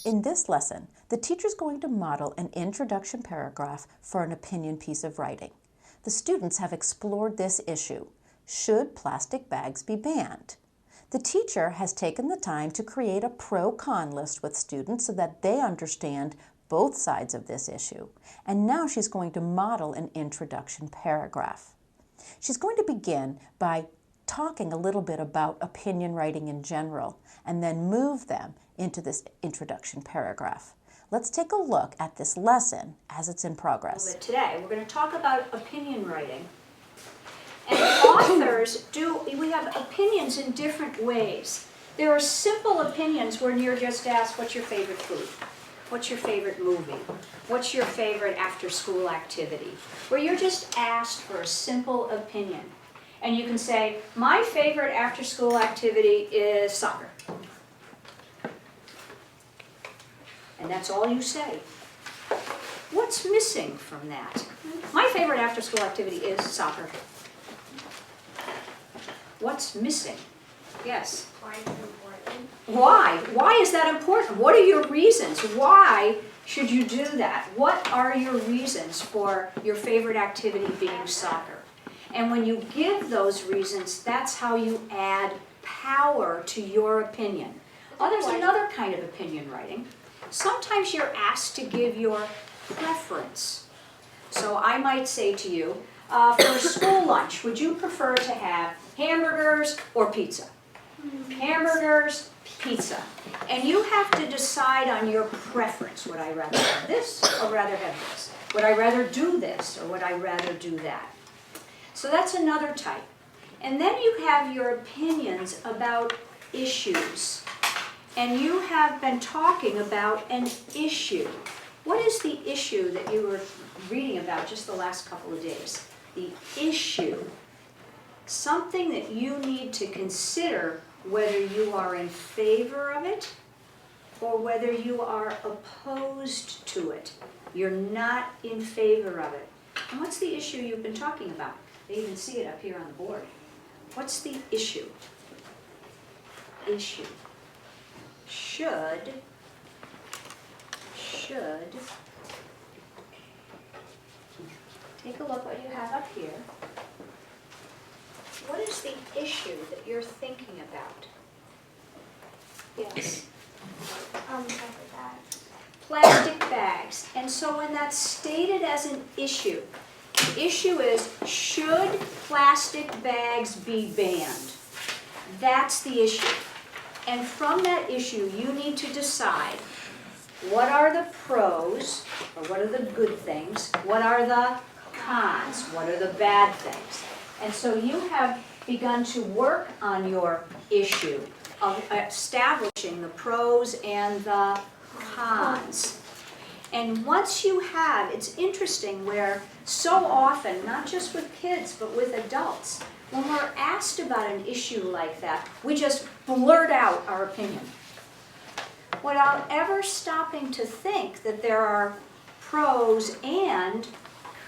In this lesson, the teacher is going to model an introduction paragraph for an opinion piece of writing. The students have explored this issue. Should plastic bags be banned? The teacher has taken the time to create a pro-con list with students so that they understand both sides of this issue. And now she's going to model an introduction paragraph. She's going to begin by talking a little bit about opinion writing in general and then move them into this introduction paragraph. Let's take a look at this lesson as it's in progress. Today we're going to talk about opinion writing. And authors we have opinions in different ways. There are simple opinions where you're just asked, what's your favorite food? What's your favorite movie? What's your favorite after-school activity? Where you're just asked for a simple opinion. And you can say, my favorite after-school activity is soccer. And that's all you say. What's missing from that? My favorite after-school activity is soccer. What's missing? Yes? Why is it important? Why? Why is that important? What are your reasons? Why should you do that? What are your reasons for your favorite activity being soccer? And when you give those reasons, that's how you add power to your opinion. Oh, there's another kind of opinion writing. Sometimes you're asked to give your preference. So I might say to you, for school lunch, would you prefer to have hamburgers or pizza? Hamburgers, pizza. And you have to decide on your preference. Would I rather have this or rather have this? Would I rather do this or would I rather do that? So that's another type. And then you have your opinions about issues. And you have been talking about an issue. What is the issue that you were reading about just the last couple of days? The issue. Something that you need to consider whether you are in favor of it or whether you are opposed to it. You're not in favor of it. And what's the issue you've been talking about? They even see it up here on the board. What's the issue? Issue. Should. Take a look what you have up here. What is the issue that you're thinking about? Yes? Plastic bags. Plastic bags. And so when that's stated as an issue, the issue is, should plastic bags be banned? That's the issue. And from that issue, you need to decide what are the pros, or what are the good things, what are the cons, what are the bad things. And so you have begun to work on your issue of establishing the pros and the cons. And once you have, it's interesting where so often, not just with kids, but with adults, when we're asked about an issue like that, we just blurt out our opinion, without ever stopping to think that there are pros and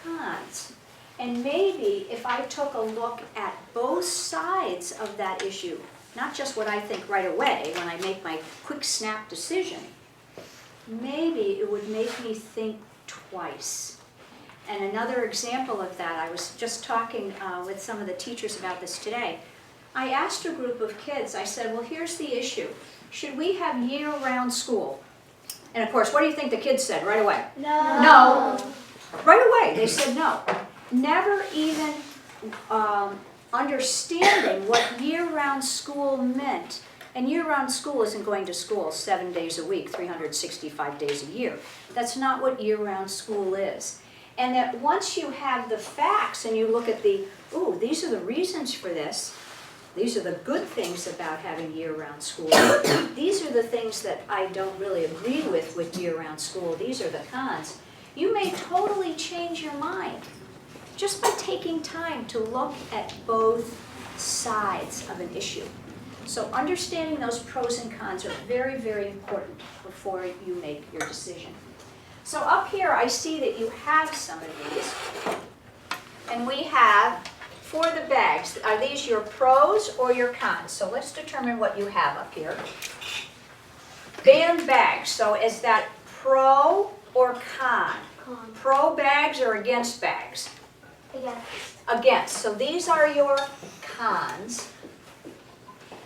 cons. And maybe if I took a look at both sides of that issue, not just what I think right away when I make my quick snap decision, maybe it would make me think twice. And another example of that, I was just talking with some of the teachers about this today. I asked a group of kids, I said, well, here's the issue. Should we have year-round school? And of course, what do you think the kids said right away? No. No. Right away, they said no. Never even understanding what year-round school meant. And year-round school isn't going to school 7 days a week, 365 days a year. That's not what year-round school is. And that once you have the facts and you look at ooh, these are the reasons for this, these are the good things about having year-round school, these are the things that I don't really agree with year-round school, these are the cons, you may totally change your mind just by taking time to look at both sides of an issue. So understanding those pros and cons are very, very important before you make your decision. So up here I see that you have some of these. And we have, for the bags, are these your pros or your cons? So let's determine what you have up here. Banned bags, so is that pro or con? Con. Pro bags or against bags? Against. Against, so these are your cons.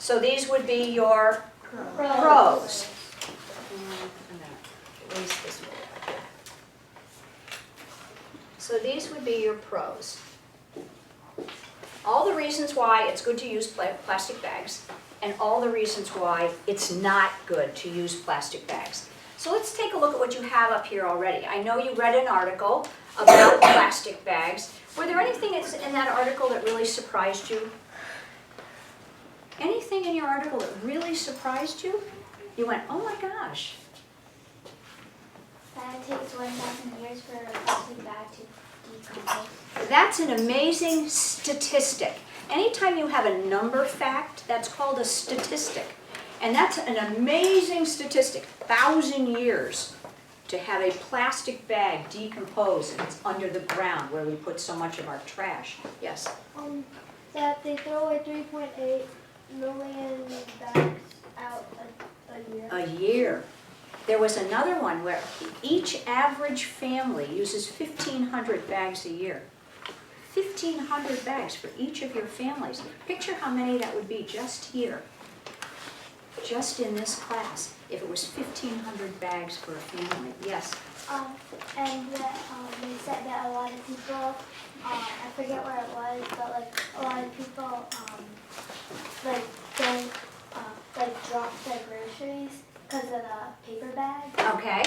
So these would be your pros. I'm gonna erase this one like that. So these would be your pros. All the reasons why it's good to use plastic bags, and all the reasons why it's not good to use plastic bags. So let's take a look at what you have up here already. I know you read an article about plastic bags. Were there anything in that article that really surprised you? Anything in your article that really surprised you? You went, oh my gosh. That it takes 1,000 years for a plastic bag to decompose. That's an amazing statistic. Anytime you have a number fact, that's called a statistic. And that's an amazing statistic, 1,000 years to have a plastic bag decompose and it's under the ground where we put so much of our trash. Yes? That they throw away 3.8 million bags out a year. A year. There was another one where each average family uses 1,500 bags a year. 1,500 bags for each of your families. Picture how many that would be just here. Just in this class, if it was 1,500 bags for a family. Yes? And that, they said that a lot of people, I forget where it was, but like a lot of people, like don't, like drop their groceries because of the paper bag. Okay.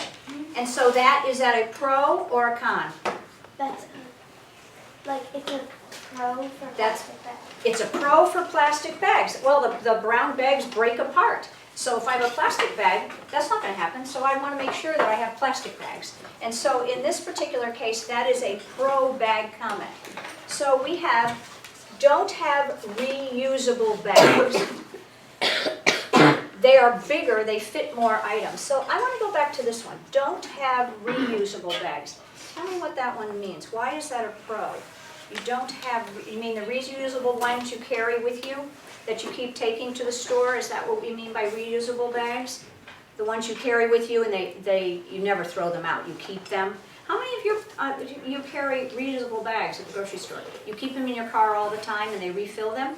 And so is that a pro or a con? That's, like, it's a pro for plastic bags. It's a pro for plastic bags. Well, the brown bags break apart. So if I have a plastic bag, that's not going to happen. So I want to make sure that I have plastic bags. And so in this particular case, that is a pro bag comment. So we have, don't have reusable bags. They are bigger, they fit more items. So I want to go back to this one. Don't have reusable bags. Tell me what that one means. Why is that a pro? You don't have, you mean the reusable ones you carry with you that you keep taking to the store? Is that what we mean by reusable bags? The ones you carry with you and you never throw them out, you keep them. How many of you carry reusable bags at the grocery store? You keep them in your car all the time and they refill them?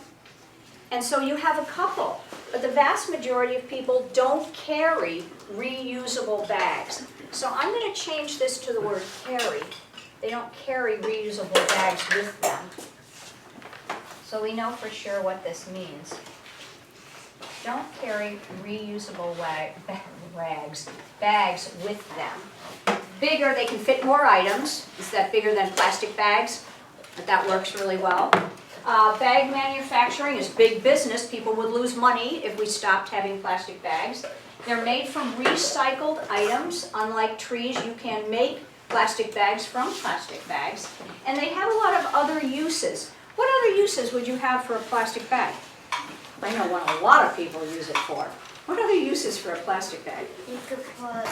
And so you have a couple, but the vast majority of people don't carry reusable bags. So I'm going to change this to the word carry. They don't carry reusable bags with them. So we know for sure what this means. Don't carry reusable bags with them. Bigger, they can fit more items. Is that bigger than plastic bags? But that works really well. Bag manufacturing is big business. People would lose money if we stopped having plastic bags. They're made from recycled items. Unlike trees, you can make plastic bags from plastic bags. And they have a lot of other uses. What other uses would you have for a plastic bag? I know what a lot of people use it for. What other uses for a plastic bag? You could put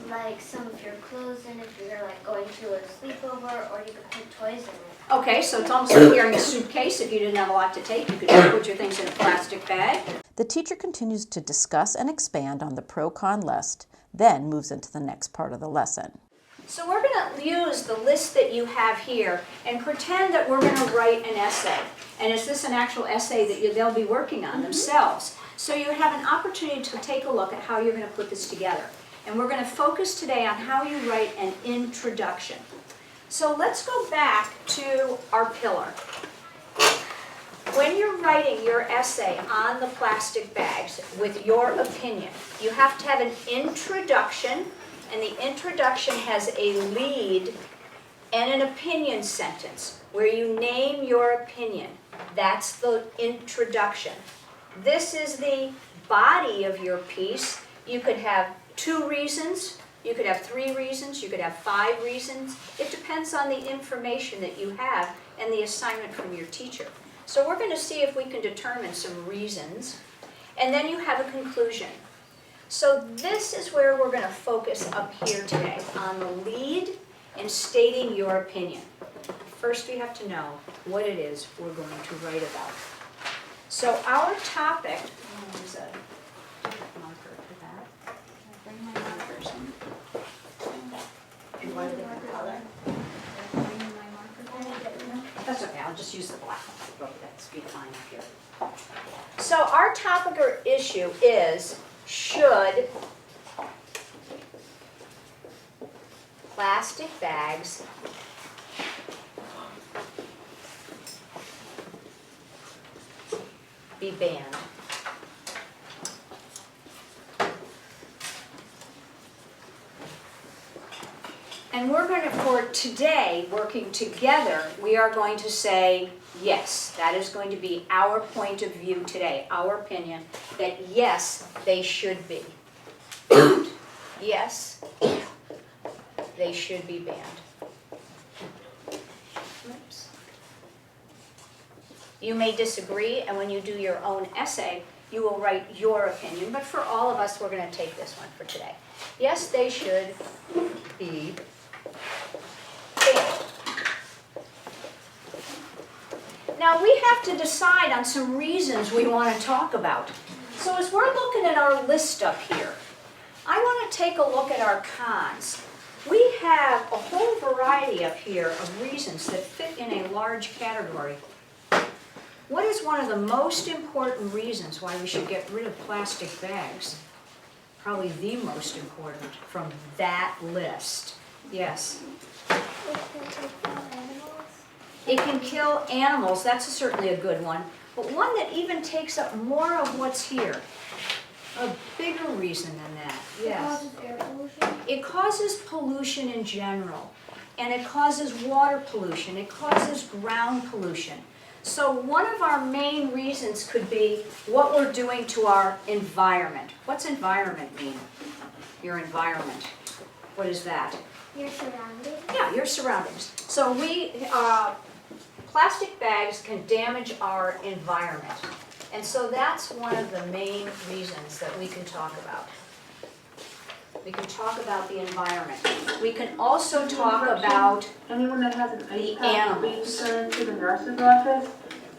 like some of your clothes in if you're like going to a sleepover, or you could put toys in it. Okay, so it's almost like carrying a suitcase. If you didn't have a lot to take, you could just put your things in a plastic bag. The teacher continues to discuss and expand on the pro-con list, then moves into the next part of the lesson. So we're going to use the list that you have here and pretend that we're going to write an essay. And is this an actual essay that they'll be working on themselves? So you have an opportunity to take a look at how you're going to put this together. And we're going to focus today on how you write an introduction. So let's go back to our pillar. When you're writing your essay on the plastic bags with your opinion, you have to have an introduction, and the introduction has a lead and an opinion sentence where you name your opinion. That's the introduction. This is the body of your piece. You could have 2 reasons, you could have 3 reasons, you could have 5 reasons. It depends on the information that you have and the assignment from your teacher. So we're going to see if we can determine some reasons. And then you have a conclusion. So this is where we're going to focus up here today, on the lead and stating your opinion. First we have to know what it is we're going to write about. So our topic, there's a marker for that. just use the black one. Oh, that's be fine up here. So our topic or issue is, should plastic bags be banned? And we're going to, for today, working together, we are going to say, yes, that is going to be our point of view today, our opinion, that yes, they should be. Yes, they should be banned. Oops. You may disagree, and when you do your own essay, you will write your opinion, but for all of us, we're going to take this one for today. Yes, they should be banned. Now we have to decide on some reasons we want to talk about. So as we're looking at our list up here, I want to take a look at our cons. We have a whole variety up here of reasons that fit in a large category. What is one of the most important reasons why we should get rid of plastic bags? Probably the most important from that list. Yes? It can kill animals, that's certainly a good one, but one that even takes up more of what's here. A bigger reason than that, yes. It causes air pollution? It causes pollution in general, and it causes water pollution, it causes ground pollution. So one of our main reasons could be what we're doing to our environment. What's environment mean? Your environment. What is that? Your surroundings? Yeah, your surroundings. So plastic bags can damage our environment. And so that's one of the main reasons that we can talk about. We can talk about the environment. We can also talk about anyone that has an ice the pack, animals. please return to the nurse's office.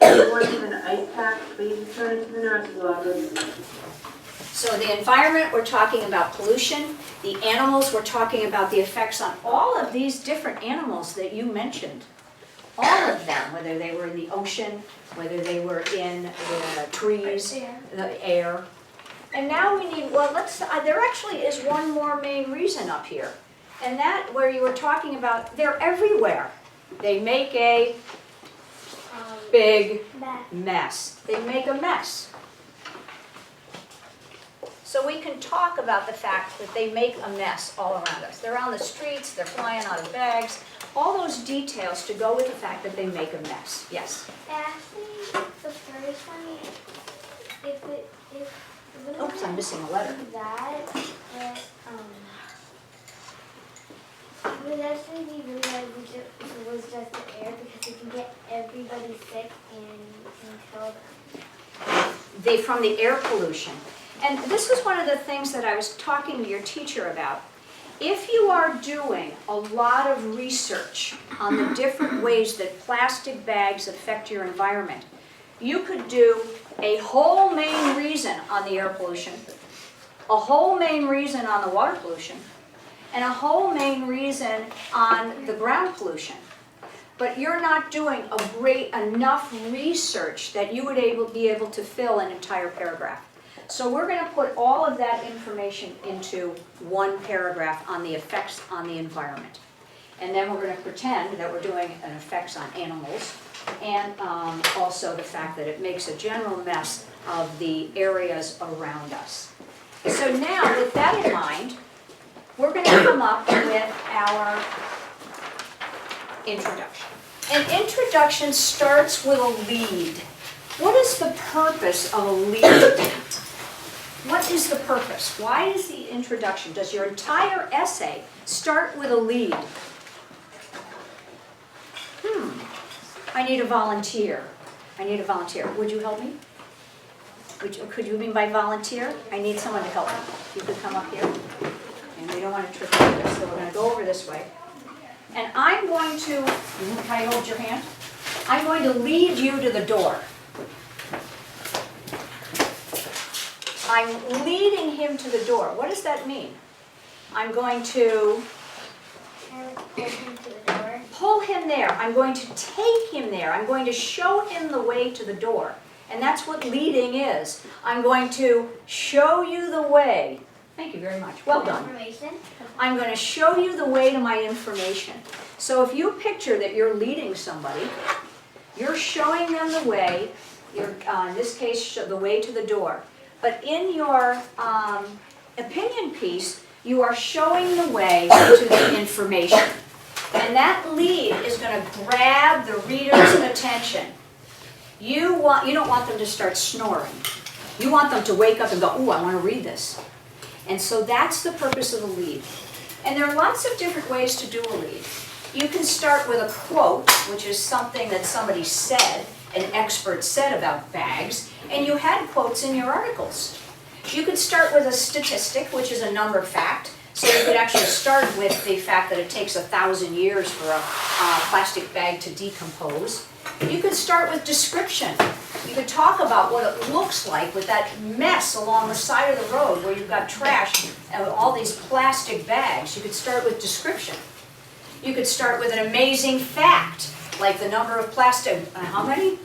Anyone with an ice pack, please return to the nurse's office. So the environment, we're talking about pollution. The animals, we're talking about the effects on all of these different animals that you mentioned. All of them, whether they were in the ocean, whether they were in the trees, the air. And now we need, well, there actually is one more main reason up here. And that, where you were talking about, they're everywhere. They make a big mess. They make a mess. So we can talk about the fact that they make a mess all around us. They're on the streets, they're flying out of bags, all those details to go with the fact that they make a mess. Yes? Actually, the first one, Oops, I'm missing a letter. It would actually be really bad if it was just the air because it can get everybody sick and kill them. From the air pollution. And this was one of the things that I was talking to your teacher about. If you are doing a lot of research on the different ways that plastic bags affect your environment, you could do a whole main reason on the air pollution, a whole main reason on the water pollution, and a whole main reason on the ground pollution. But you're not doing a great enough research that you would be able to fill an entire paragraph. So we're going to put all of that information into one paragraph on the effects on the environment. And then we're going to pretend that we're doing an effects on animals, and also the fact that it makes a general mess of the areas around us. So now, with that in mind, we're going to come up with our introduction. An introduction starts with a lead. What is the purpose of a lead? What is the purpose? Why is the introduction? Does your entire essay start with a lead? I need a volunteer. I need a volunteer. Would you help me? Could you mean by volunteer? I need someone to help me. You could come up here. And we don't want to trip over this, so we're going to go over this way. And I'm going to, can I hold your hand? I'm going to lead you to the door. I'm leading him to the door. What does that mean? I'm going to Pull him to the door. pull him there. I'm going to take him there. I'm going to show him the way to the door. And that's what leading is. I'm going to show you the way. Thank you very much. Well done. Information. I'm going to show you the way to my information. So if you picture that you're leading somebody, you're showing them the way, you're, in this case, the way to the door. But in your opinion piece, you are showing the way to the information. And that lead is going to grab the reader's attention. You don't want them to start snoring. You want them to wake up and go, ooh, I want to read this. And so that's the purpose of a lead. And there are lots of different ways to do a lead. You can start with a quote, which is something that somebody said, an expert said about bags, and you had quotes in your articles. You could start with a statistic, which is a number fact. So you could actually start with the fact that it takes 1,000 years for a plastic bag to decompose. You could start with description. You could talk about what it looks like with that mess along the side of the road where you've got trash and all these plastic bags. You could start with description. You could start with an amazing fact, like the number of plastic, how many?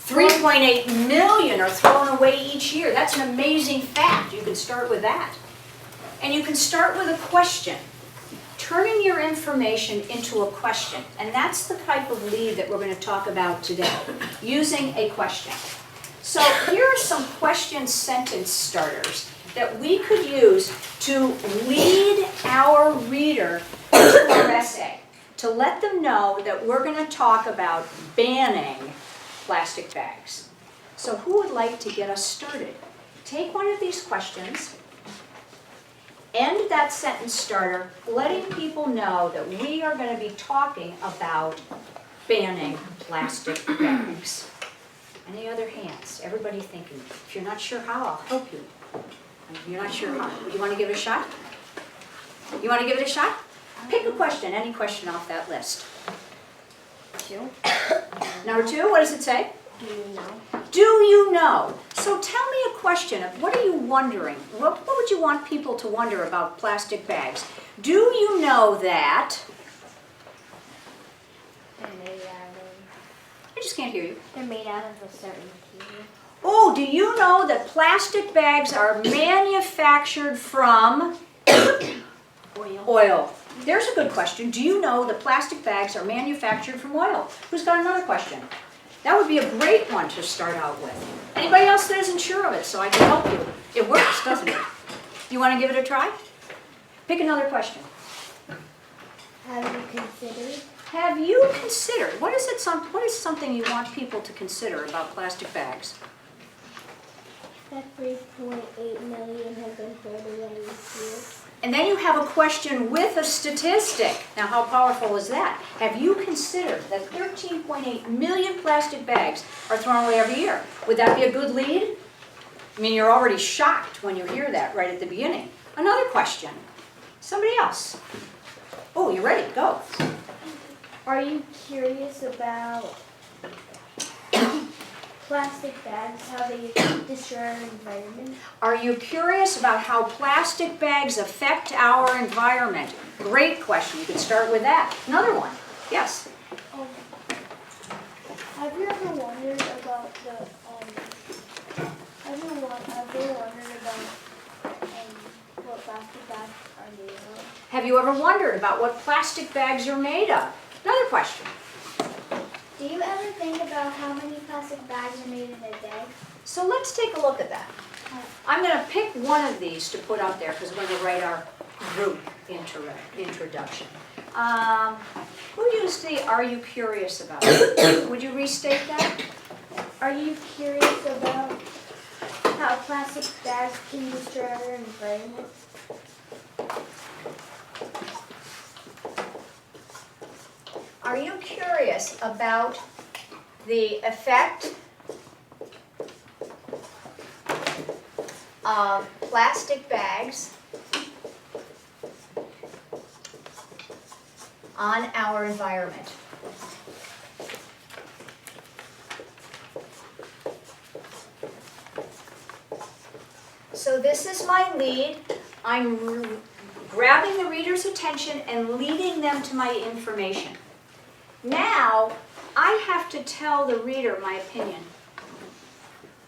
3.8 million are thrown away each year. That's an amazing fact. You could start with that. And you can start with a question, turning your information into a question. And that's the type of lead that we're going to talk about today, using a question. So here are some question sentence starters that we could use to lead our reader to our essay, to let them know that we're going to talk about banning plastic bags. So who would like to get us started? Take one of these questions. End that sentence starter, letting people know that we are going to be talking about banning plastic bags. Any other hands? Everybody thinking. If you're not sure how, I'll help you. If you're not sure how, you want to give it a shot? You want to give it a shot? Pick a question, any question off that list. 2. Number 2, what does it say? Do you know? Do you know? So tell me a question of what are you wondering? What would you want people to wonder about plastic bags? Do you know that? They're made out of. I just can't hear you. They're made out of a certain material. Oh, do you know that plastic bags are manufactured from Oil. oil? There's a good question. Do you know that plastic bags are manufactured from oil? Who's got another question? That would be a great one to start out with. Anybody else that isn't sure of it, so I can help you. It works, doesn't it? You want to give it a try? Pick another question. Have you considered? Have you considered, what is something you want people to consider about plastic bags? That 3.8 million have been thrown away each year. And then you have a question with a statistic. Now, how powerful is that? Have you considered that 13.8 million plastic bags are thrown away every year? Would that be a good lead? I mean, you're already shocked when you hear that right at the beginning. Another question. Somebody else. Oh, you ready? Go. Are you curious about plastic bags, how they destroy our environment? Are you curious about how plastic bags affect our environment? Great question. You could start with that. Another one. Yes. Have you ever wondered about the what plastic bags are made of? Have you ever wondered about what plastic bags are made of? Another question. Do you ever think about how many plastic bags are made in a day? So let's take a look at that. I'm going to pick one of these to put out there because we're going to write our group introduction. Who used the "Are you curious about" it? Would you restate that? Are you curious about how plastic bags can destroy our environment? Are you curious about the effect of plastic bags on our environment? So this is my lead. I'm grabbing the reader's attention and leading them to my information. Now, I have to tell the reader my opinion.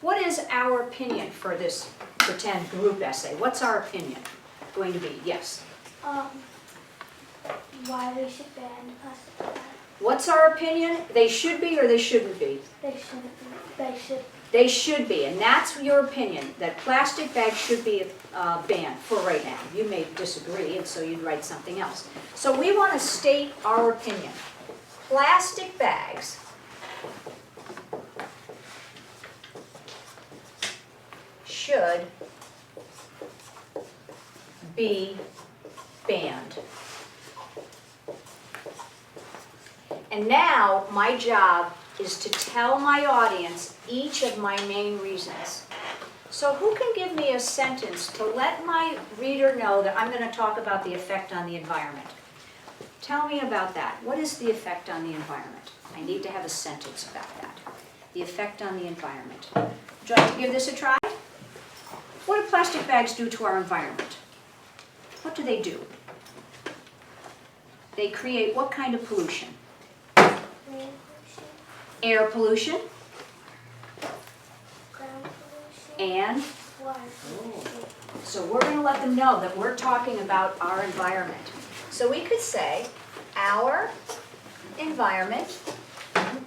What is our opinion for this pretend group essay? What's our opinion going to be? Yes. Why we should ban plastic bags? What's our opinion? They should be or they shouldn't be? They shouldn't be. They should. They should be, and that's your opinion, that plastic bags should be banned for right now. You may disagree, and so you'd write something else. So we want to state our opinion. Plastic bags should be banned. And now my job is to tell my audience each of my main reasons. So who can give me a sentence to let my reader know that I'm going to talk about the effect on the environment? Tell me about that. What is the effect on the environment? I need to have a sentence about that. The effect on the environment. Would you like to give this a try? What do plastic bags do to our environment? What do they do? They create what kind of pollution? Air pollution Ground pollution. and Water pollution. so we're going to let them know that we're talking about our environment. So we could say our environment. I'm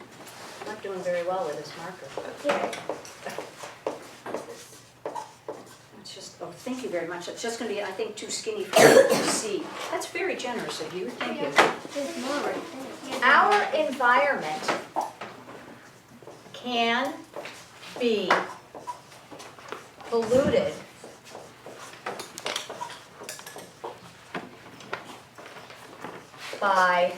not doing very well with this marker. Here. It's just, oh, thank you very much. It's just going to be, I think, too skinny for you to see. That's very generous of you. Thank you. There's more right there. Our environment can be polluted by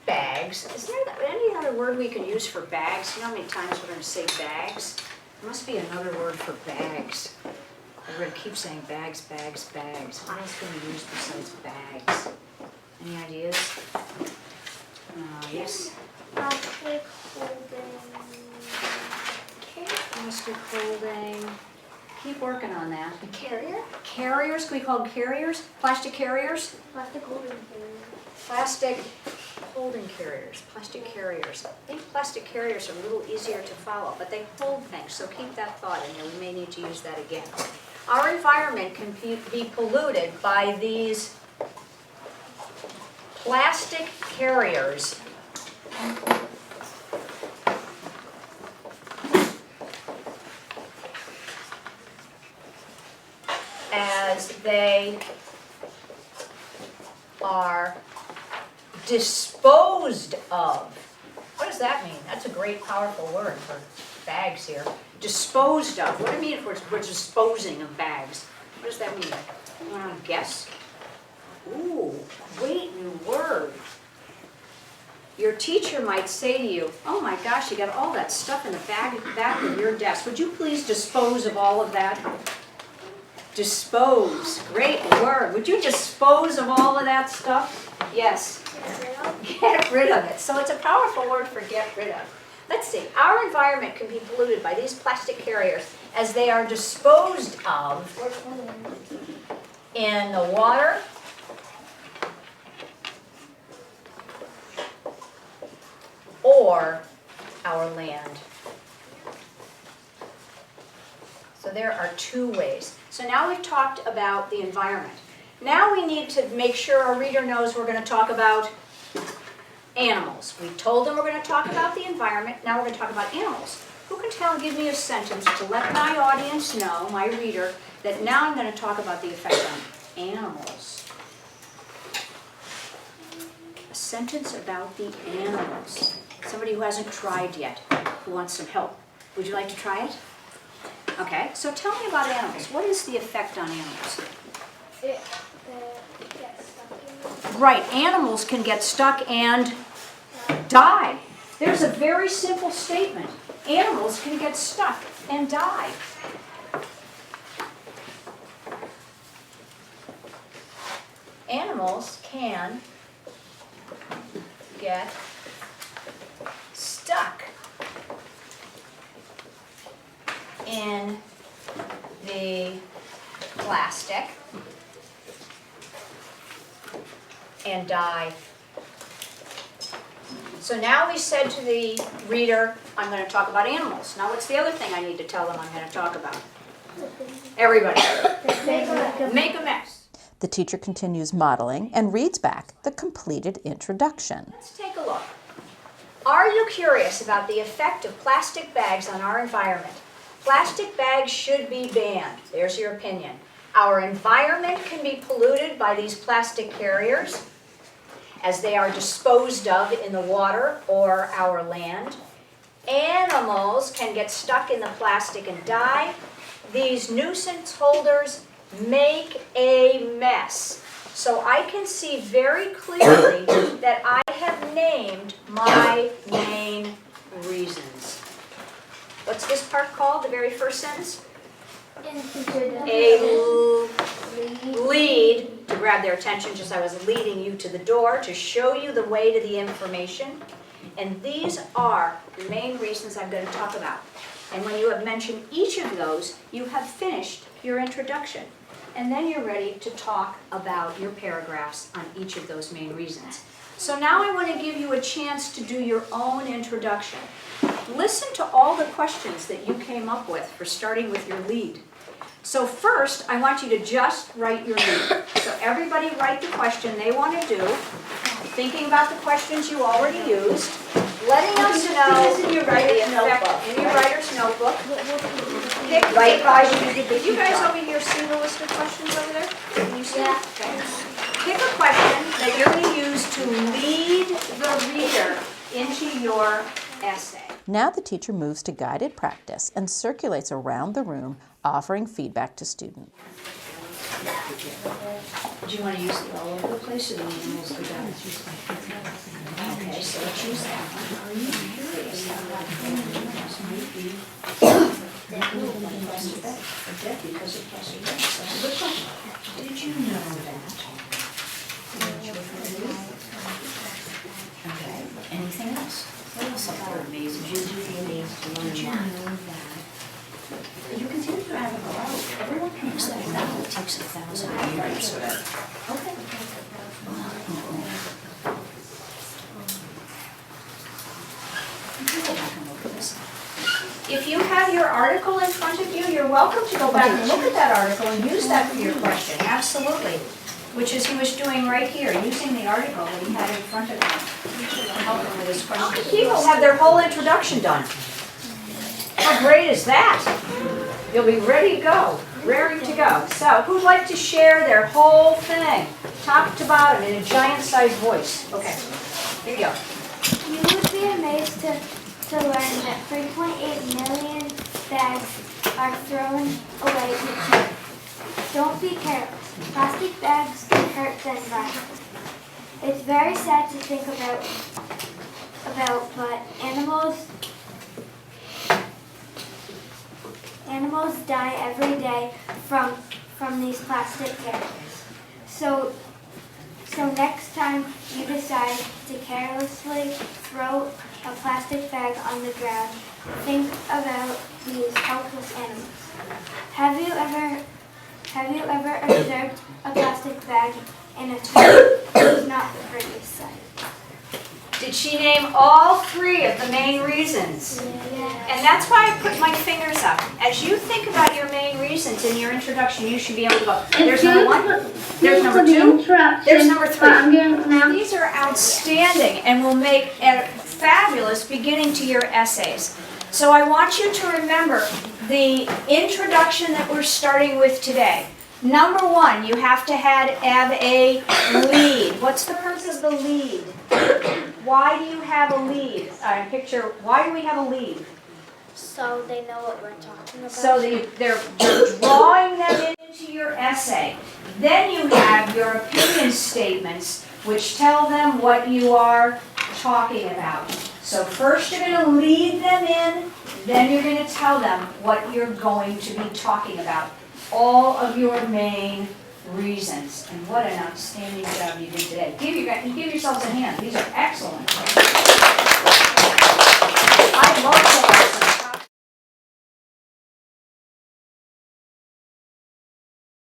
bags. Is there any other word we can use for bags? You know how many times we're going to say bags? There must be another word for bags. We're going to keep saying bags, bags, bags. What else can we use besides bags? Any ideas? Yes. Plastic holding. Plastic holding. Keep working on that. A carrier? Carriers, can we call them carriers? Plastic carriers? Plastic holding carrier. Plastic holding carriers, plastic carriers. I think plastic carriers are a little easier to follow, but they hold things, so keep that thought in there. We may need to use that again. Our environment can be polluted by these plastic carriers as they are disposed of. What does that mean? That's a great, powerful word for bags here. Disposed of. What do you mean if we're disposing of bags? What does that mean? You want to guess? Ooh, great new word. Your teacher might say to you, oh my gosh, you got all that stuff in the back of your desk. Would you please dispose of all of that? Dispose. Great word. Would you dispose of all of that stuff? Yes. Get rid of it. So it's a powerful word for get rid of. Let's see. Our environment can be polluted by these plastic carriers as they are disposed of in the water, or our land. So there are two ways. So now we've talked about the environment. Now we need to make sure our reader knows we're going to talk about animals. We told them we're going to talk about the environment. Now we're going to talk about animals. Who can give me a sentence to let my audience know, my reader, that now I'm going to talk about the effect on animals. A sentence about the animals. Somebody who hasn't tried yet, who wants some help. Would you like to try it? Okay, so tell me about animals. What is the effect on animals? It gets stuck in. Right, animals can get stuck and die. There's a very simple statement. Animals can get stuck and die. Animals can get stuck in the plastic and die. So now we said to the reader, I'm going to talk about animals. Now what's the other thing I need to tell them I'm going to talk about? Everybody, make a mess. The teacher continues modeling and reads back the completed introduction. Let's take a look. Are you curious about the effect of plastic bags on our environment? Plastic bags should be banned. There's your opinion. Our environment can be polluted by these plastic carriers as they are disposed of in the water or our land. Animals can get stuck in the plastic and die. These nuisance holders make a mess. So I can see very clearly that I have named my main reasons. What's this part called, the very first sentence? A lead to grab their attention, just I was leading you to the door to show you the way to the information. And these are the main reasons I'm going to talk about. And when you have mentioned each of those, you have finished your introduction. And then you're ready to talk about your paragraphs on each of those main reasons. So now I want to give you a chance to do your own introduction. Listen to all the questions that you came up with for starting with your lead. So first, I want you to just write your lead. So everybody write the question they want to do, thinking about the questions you already used, letting us know in your writer's notebook. in your writer's notebook. Did you guys over here see the list of questions over there? Can you see? Yeah. Okay. Pick a question that you're going to use to lead the reader into your essay. Now the teacher moves to guided practice and circulates around the room, offering feedback to students. Do you want to use it all over the place, or do you want to use the guidance? Okay, so let's use that one. Are you curious about because of plastic bags? That's a good question. Did you know that? Okay, anything else? What else about amazing? Did you know that? You can take your article out. Everyone knows that now. It takes 1,000 years. Okay. You can go back and look at this. If you have your article in front of you, you're welcome to go back and look at that article and use that for your question. Absolutely. Which is he was doing right here, using the article that he had in front of him. Help him with his question. How many people have their whole introduction done? How great is that? You'll be ready to go, raring to go. So, who'd like to share their whole thing, top to bottom, in a giant-sized voice? Okay, here you go. You would be amazed to learn that 3.8 million bags are thrown away each year. Don't be careless. Plastic bags can hurt the environment. It's very sad to think about, but animals die every day from these plastic carriers. So next time you decide to carelessly throw a plastic bag on the ground, think about these helpless animals. Have you ever observed a plastic bag in a toilet? It's not the prettiest sight. Did she name all three of the main reasons? Yeah. And that's why I put my fingers up. As you think about your main reasons in your introduction, you should be able to go, there's number one, there's number two, there's number three. These are outstanding and will make a fabulous beginning to your essays. So I want you to remember the introduction that we're starting with today. Number one, you have to have a lead. What's the purpose of the lead? Why do you have a lead? Why do we have a lead? So they know what we're talking about. So they're drawing them into your essay. Then you have your opinion statements, which tell them what you are talking about. So first you're going to lead them in, then you're going to tell them what you're going to be talking about. All of your main reasons. And what an outstanding job you did today. Give yourselves a hand. These are excellent. I love that.